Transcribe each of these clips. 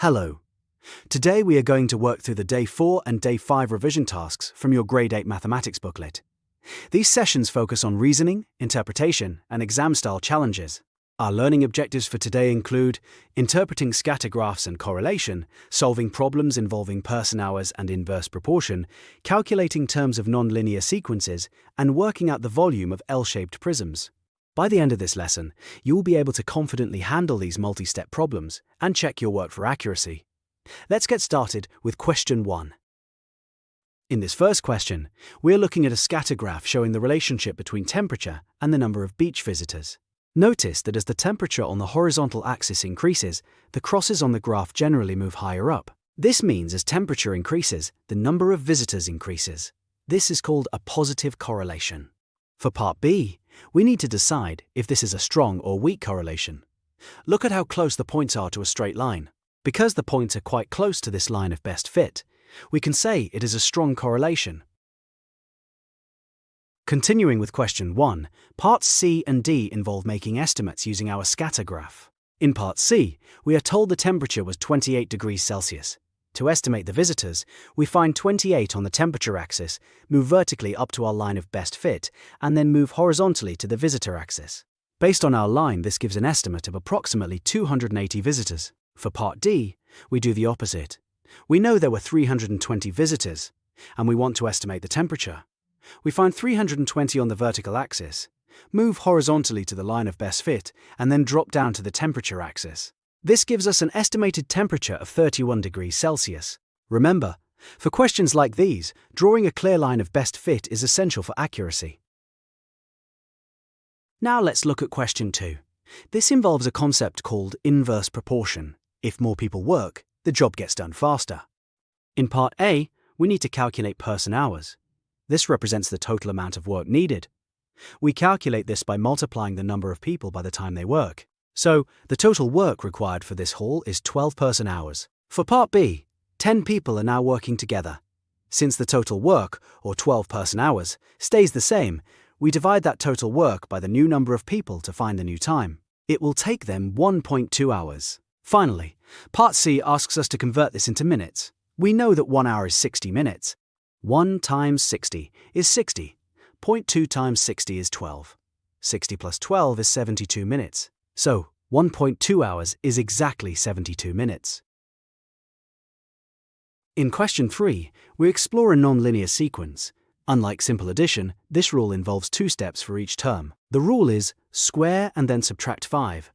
Hello. Today we are going to work through the Day 4 and Day 5 revision tasks from your Grade 8 Mathematics booklet. These sessions focus on reasoning, interpretation, and exam-style challenges. Our learning objectives for today include interpreting scatter graphs and correlation, solving problems involving person hours and inverse proportion, calculating terms of nonlinear sequences, and working out the volume of L-shaped prisms. By the end of this lesson, you will be able to confidently handle these multi-step problems and check your work for accuracy. Let's get started with question 1. In this first question, we are looking at a scatter graph showing the relationship between temperature and the number of beach visitors. Notice that as the temperature on the horizontal axis increases, the crosses on the graph generally move higher up. This means as temperature increases, the number of visitors increases. This is called a positive correlation. For part B, we need to decide if this is a strong or weak correlation. Look at how close the points are to a straight line. Because the points are quite close to this line of best fit, we can say it is a strong correlation. Continuing with question 1, parts C and D involve making estimates using our scatter graph. In part C, we are told the temperature was 28 degrees Celsius. To estimate the visitors, we find 28 on the temperature axis, move vertically up to our line of best fit, and then move horizontally to the visitor axis. Based on our line, this gives an estimate of approximately 280 visitors. For part D, we do the opposite. We know there were 320 visitors, and we want to estimate the temperature. We find 320 on the vertical axis, move horizontally to the line of best fit, and then drop down to the temperature axis. This gives us an estimated temperature of 31 degrees Celsius. Remember, for questions like these, drawing a clear line of best fit is essential for accuracy. Now let's look at question 2. This involves a concept called inverse proportion. If more people work, the job gets done faster. In part A, we need to calculate person hours. This represents the total amount of work needed. We calculate this by multiplying the number of people by the time they work. So, the total work required for this haul is 12 person hours. For part B, 10 people are now working together. Since the total work, or 12 person hours, stays the same, we divide that total work by the new number of people to find the new time. It will take them 1.2 hours. Finally, part C asks us to convert this into minutes. We know that 1 hour is 60 minutes. 1 times 60 is 60. 0.2 times 60 is 12. 60 plus 12 is 72 minutes. So, 1.2 hours is exactly 72 minutes. In question 3, we explore a nonlinear sequence. Unlike simple addition, this rule involves 2 steps for each term. The rule is square and then subtract 5.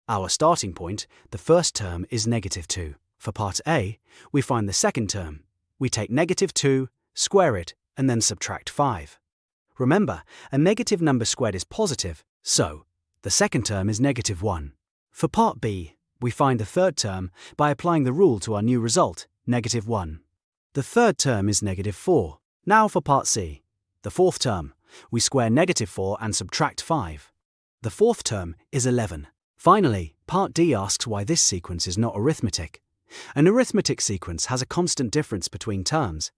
Our starting point, the first term, is -2. For part A, we find the second term. We take -2, square it, and then subtract 5. Remember, a negative number squared is positive, so the second term is -1. For part B, we find the third term by applying the rule to our new result, -1. The third term is -4. Now for part C, the fourth term, we square -4 and subtract 5. The fourth term is 11. Finally, part D asks why this sequence is not arithmetic. An arithmetic sequence has a constant difference between terms.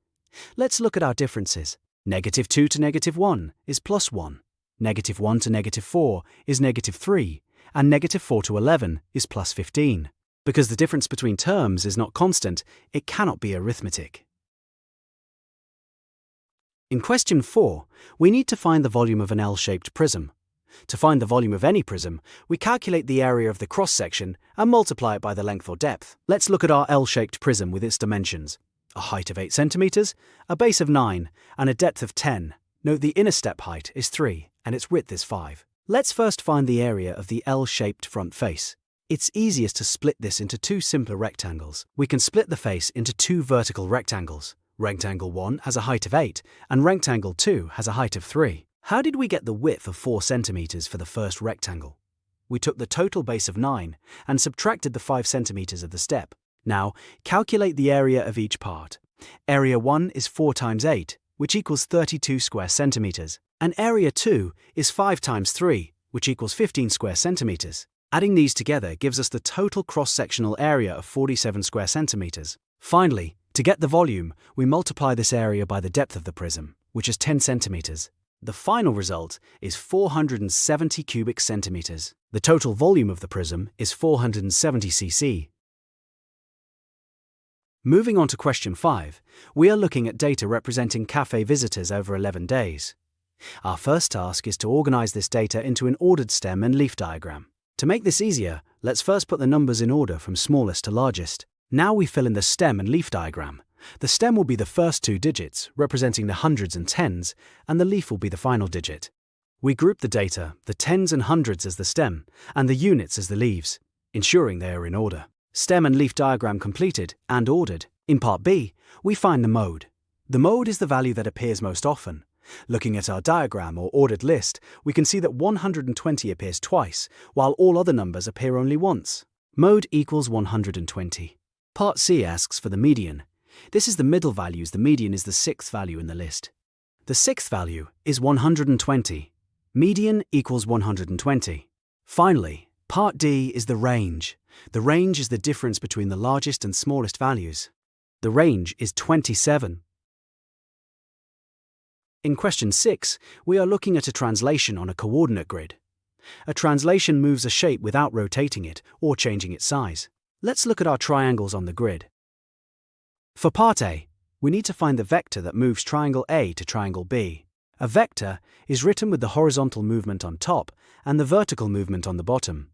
Let's look at our differences. -2 to -1 is +1. -1 to -4 is -3. And -4 to 11 is +15. Because the difference between terms is not constant, it cannot be arithmetic. In question 4, we need to find the volume of an L-shaped prism. To find the volume of any prism, we calculate the area of the cross-section and multiply it by the length or depth. Let's look at our L-shaped prism with its dimensions. A height of 8 centimeters, a base of 9, and a depth of 10. Note the inner step height is 3, and its width is 5. Let's first find the area of the L-shaped front face. It's easiest to split this into 2 simpler rectangles. We can split the face into 2 vertical rectangles. Rectangle 1 has a height of 8, and rectangle 2 has a height of 3. How did we get the width of 4 centimeters for the first rectangle? We took the total base of 9 and subtracted the 5 centimeters of the step. Now, calculate the area of each part. Area 1 is 4 times 8, which equals 32 square centimeters. And area 2 is 5 times 3, which equals 15 square centimeters. Adding these together gives us the total cross-sectional area of 47 square centimeters. Finally, to get the volume, we multiply this area by the depth of the prism, which is 10 centimeters. The final result is 470 cubic centimeters. The total volume of the prism is 470 cc. Moving on to question 5, we are looking at data representing cafe visitors over 11 days. Our first task is to organize this data into an ordered stem and leaf diagram. To make this easier, let's first put the numbers in order from smallest to largest. Now we fill in the stem and leaf diagram. The stem will be the first 2 digits, representing the hundreds and tens, and the leaf will be the final digit. We group the data, the tens and hundreds as the stem, and the units as the leaves, ensuring they are in order. Stem and leaf diagram completed and ordered. In part B, we find the mode. The mode is the value that appears most often. Looking at our diagram or ordered list, we can see that 120 appears twice, while all other numbers appear only once. Mode equals 120. Part C asks for the median. This is the middle values. The median is the 6th value in the list. The 6th value is 120. Median equals 120. Finally, part D is the range. The range is the difference between the largest and smallest values. The range is 27. In question 6, we are looking at a translation on a coordinate grid. A translation moves a shape without rotating it or changing its size. Let's look at our triangles on the grid. For part A, we need to find the vector that moves triangle A to triangle B. A vector is written with the horizontal movement on top and the vertical movement on the bottom.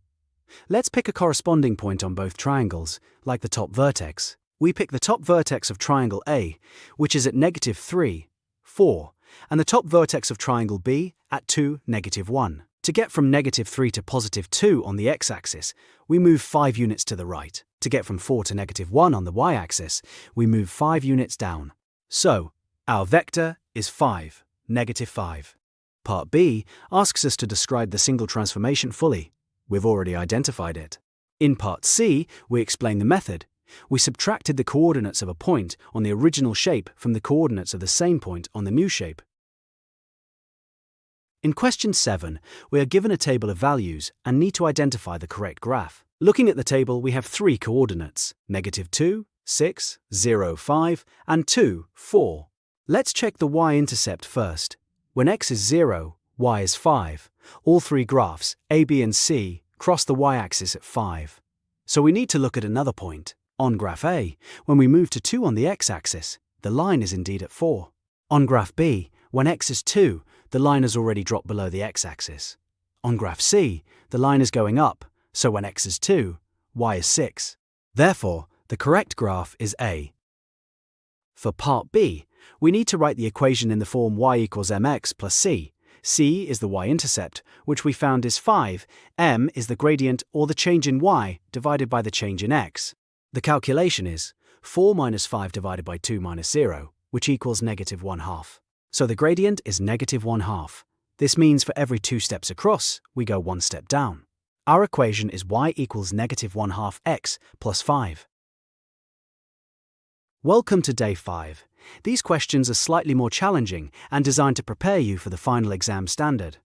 Let's pick a corresponding point on both triangles, like the top vertex. We pick the top vertex of triangle A, which is at -3, 4, and the top vertex of triangle B at 2, -1. To get from -3 to +2 on the x-axis, we move 5 units to the right. To get from 4 to -1 on the y-axis, we move 5 units down. So, our vector is 5, -5. Part B asks us to describe the single transformation fully. We've already identified it. In part C, we explain the method. We subtracted the coordinates of a point on the original shape from the coordinates of the same point on the new shape. In question 7, we are given a table of values and need to identify the correct graph. Looking at the table, we have 3 coordinates, -2, 6, 0, 5, and 2, 4. Let's check the y-intercept first. When x is 0, y is 5. All 3 graphs, A, B, and C, cross the y-axis at 5. So we need to look at another point. On graph A, when we move to 2 on the x-axis, the line is indeed at 4. On graph B, when x is 2, the line has already dropped below the x-axis. On graph C, the line is going up, so when x is 2, y is 6. Therefore, the correct graph is A. For part B, we need to write the equation in the form y equals mx plus c. C is the y-intercept, which we found is 5, m is the gradient or the change in y divided by the change in x. The calculation is 4 minus 5 divided by 2 minus 0, which equals -1/2. So the gradient is -1/2. This means for every 2 steps across, we go 1 step down. Our equation is y equals -1/2 x plus 5. Welcome to day 5. These questions are slightly more challenging and designed to prepare you for the final exam standard.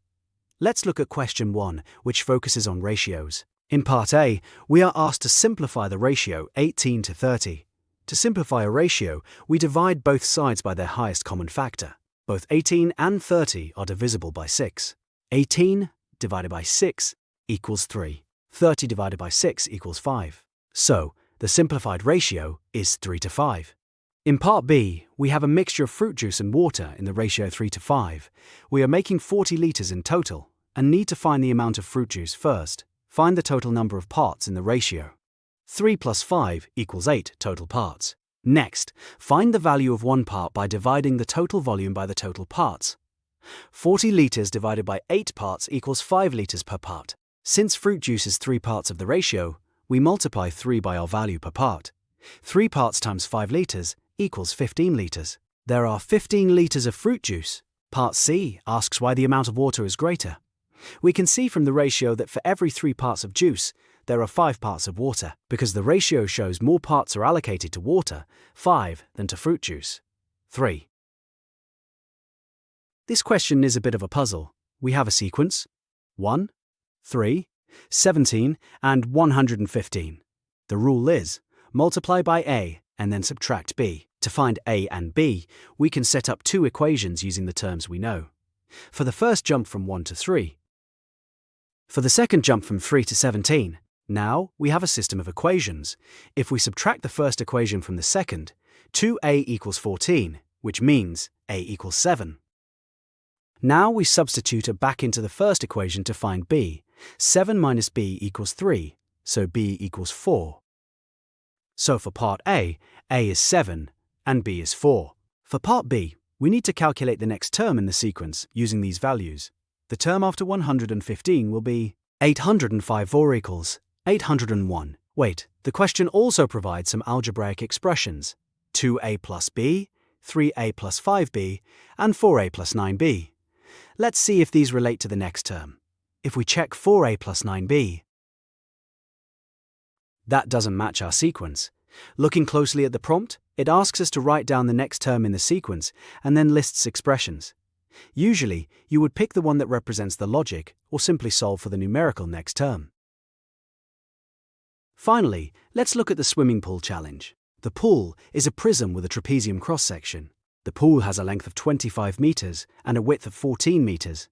Let's look at question 1, which focuses on ratios. In part A, we are asked to simplify the ratio 18 to 30. To simplify a ratio, we divide both sides by their highest common factor. Both 18 and 30 are divisible by 6. 18 divided by 6 equals 3. 30 divided by 6 equals 5. So, the simplified ratio is 3 to 5. In part B, we have a mixture of fruit juice and water in the ratio 3 to 5. We are making 40 litres in total and need to find the amount of fruit juice first. Find the total number of parts in the ratio. 3 plus 5 equals 8 total parts. Next, find the value of one part by dividing the total volume by the total parts. 40 litres divided by 8 parts equals 5 litres per part. Since fruit juice is 3 parts of the ratio, we multiply 3 by our value per part. 3 parts times 5 litres equals 15 litres. There are 15 litres of fruit juice. Part C asks why the amount of water is greater. We can see from the ratio that for every 3 parts of juice, there are 5 parts of water, because the ratio shows more parts are allocated to water, 5, than to fruit juice, 3. This question is a bit of a puzzle. We have a sequence, 1, 3, 17, and 115. The rule is, multiply by A and then subtract B. To find A and B, we can set up 2 equations using the terms we know. For the first jump from 1 to 3. For the second jump from 3 to 17. Now we have a system of equations. If we subtract the first equation from the second, 2a equals 14, which means a equals 7. Now we substitute it back into the first equation to find b. 7 minus b equals 3, so b equals 4. So for part A is 7 and b is 4. For part B, we need to calculate the next term in the sequence using these values. The term after 115 will be 805 or equals 801. Wait, the question also provides some algebraic expressions: 2a plus b, 3a plus 5b, and 4a plus 9b. Let's see if these relate to the next term. If we check 4a plus 9b, that doesn't match our sequence. Looking closely at the prompt, it asks us to write down the next term in the sequence and then lists expressions. Usually, you would pick the one that represents the logic or simply solve for the numerical next term. Finally, let's look at the swimming pool challenge. The pool is a prism with a trapezium cross-section. The pool has a length of 25 meters and a width of 14 meters.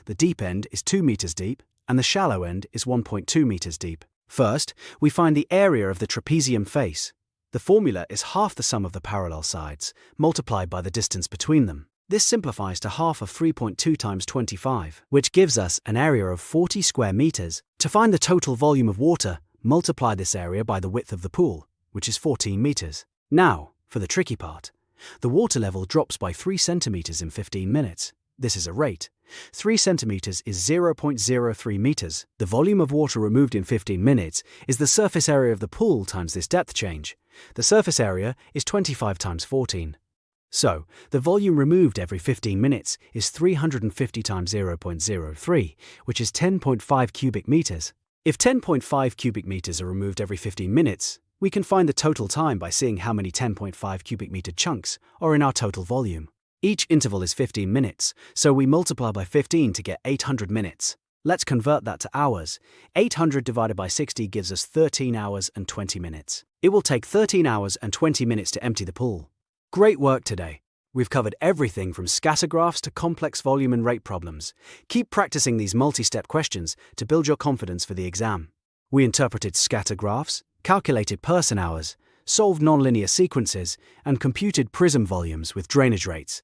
The deep end is 2 meters deep and the shallow end is 1.2 meters deep. First, we find the area of the trapezium face. The formula is half the sum of the parallel sides, multiplied by the distance between them. This simplifies to half of 3.2 times 25, which gives us an area of 40 square meters. To find the total volume of water, multiply this area by the width of the pool, which is 14 meters. Now, for the tricky part. The water level drops by 3 centimeters in 15 minutes. This is a rate. 3 centimeters is 0.03 meters. The volume of water removed in 15 minutes is the surface area of the pool times this depth change. The surface area is 25 times 14. So, the volume removed every 15 minutes is 350 times 0.03, which is 10.5 cubic meters. If 10.5 cubic meters are removed every 15 minutes, we can find the total time by seeing how many 10.5 cubic meter chunks are in our total volume. Each interval is 15 minutes, so we multiply by 15 to get 800 minutes. Let's convert that to hours. 800 divided by 60 gives us 13 hours and 20 minutes. It will take 13 hours and 20 minutes to empty the pool. Great work today. We've covered everything from scatter graphs to complex volume and rate problems. Keep practicing these multi-step questions to build your confidence for the exam. We interpreted scatter graphs, calculated person hours, solved nonlinear sequences, and computed prism volumes with drainage rates.